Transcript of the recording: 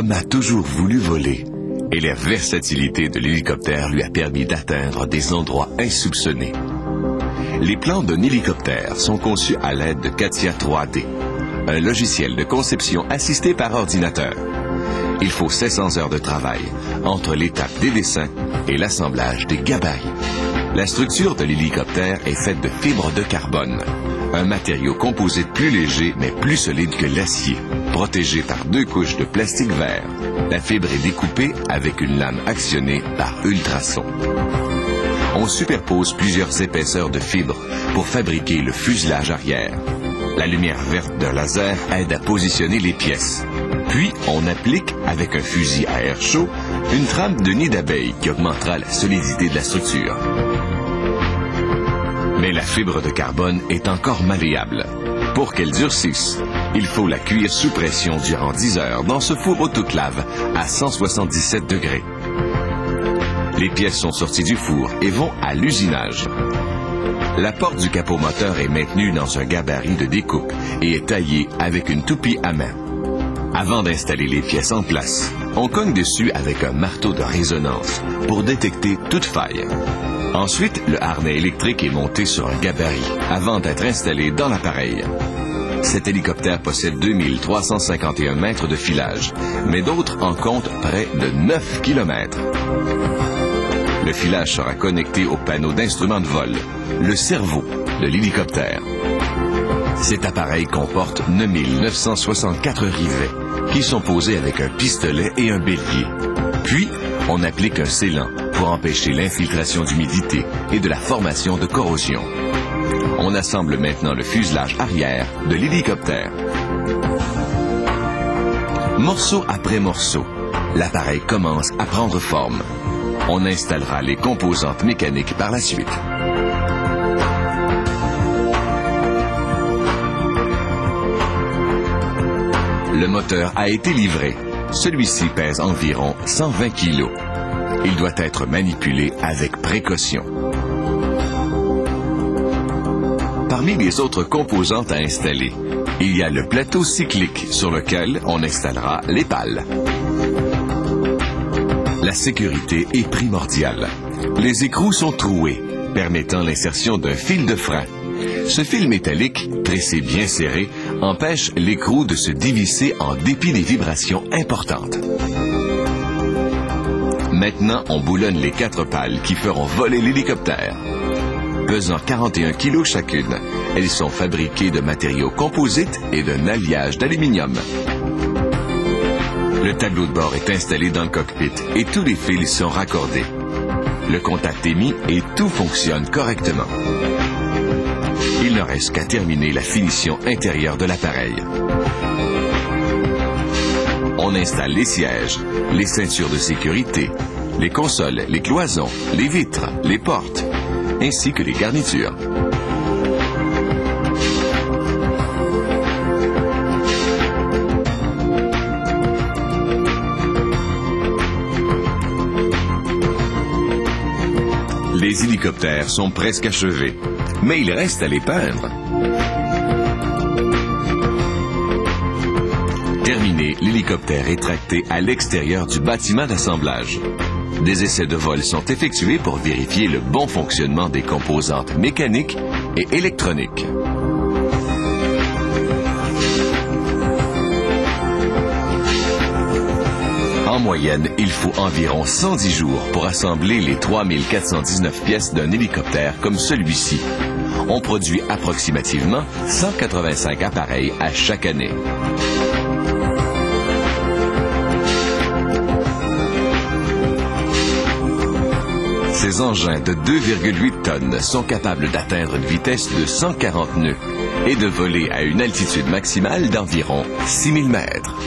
L'homme a toujours voulu voler, et la versatilité de l'hélicoptère lui a permis d'atteindre des endroits insoupçonnés. Les plans d'un hélicoptère sont conçus à l'aide de CATIA 3D, un logiciel de conception assisté par ordinateur. Il faut 700 heures de travail entre l'étape des dessins et l'assemblage des gabarits. La structure de l'hélicoptère est faite de fibres de carbone, un matériau composé plus léger mais plus solide que l'acier, protégé par 2 couches de plastique vert. La fibre est découpée avec une lame actionnée par ultrasons. On superpose plusieurs épaisseurs de fibres pour fabriquer le fuselage arrière. La lumière verte d'un laser aide à positionner les pièces. Puis, on applique, avec un fusil à air chaud, une trame de nid d'abeille qui augmentera la solidité de la structure. Mais la fibre de carbone est encore malléable. Pour qu'elle durcisse, il faut la cuire sous pression durant 10 heures dans ce four autoclave à 177 degrés. Les pièces sont sorties du four et vont à l'usinage. La porte du capot moteur est maintenue dans un gabarit de découpe et est taillée avec une toupie à main. Avant d'installer les pièces en place, on cogne dessus avec un marteau de résonance pour détecter toute faille. Ensuite, le harnais électrique est monté sur un gabarit avant d'être installé dans l'appareil. Cet hélicoptère possède 2351 mètres de filage, mais d'autres en comptent près de 9 km. Le filage sera connecté au panneau d'instruments de vol, le cerveau de l'hélicoptère. Cet appareil comporte 9964 rivets qui sont posés avec un pistolet et un bélier. Puis, on applique un scellant pour empêcher l'infiltration d'humidité et de la formation de corrosion. On assemble maintenant le fuselage arrière de l'hélicoptère. Morceau après morceau, l'appareil commence à prendre forme. On installera les composantes mécaniques par la suite. Le moteur a été livré. Celui-ci pèse environ 120 kg. Il doit être manipulé avec précaution. Parmi les autres composantes à installer, il y a le plateau cyclique sur lequel on installera les pales. La sécurité est primordiale. Les écrous sont troués, permettant l'insertion d'un fil de frein. Ce fil métallique, tressé bien serré, empêche l'écrou de se dévisser en dépit des vibrations importantes. Maintenant, on boulonne les 4 pales qui feront voler l'hélicoptère. Pesant 41 kg chacune, elles sont fabriquées de matériaux composites et d'un alliage d'aluminium. Le tableau de bord est installé dans le cockpit et tous les fils sont raccordés. Le contact est mis et tout fonctionne correctement. Il ne reste qu'à terminer la finition intérieure de l'appareil. On installe les sièges, les ceintures de sécurité, les consoles, les cloisons, les vitres, les portes, ainsi que les garnitures. Les hélicoptères sont presque achevés, mais il reste à les peindre. Terminé, l'hélicoptère est tracté à l'extérieur du bâtiment d'assemblage. Des essais de vol sont effectués pour vérifier le bon fonctionnement des composantes mécaniques et électroniques. En moyenne, il faut environ 110 jours pour assembler les 3419 pièces d'un hélicoptère comme celui-ci. On produit approximativement 185 appareils à chaque année. Ces engins de 2,8 tonnes sont capables d'atteindre une vitesse de 140 nœuds et de voler à une altitude maximale d'environ 6000 mètres.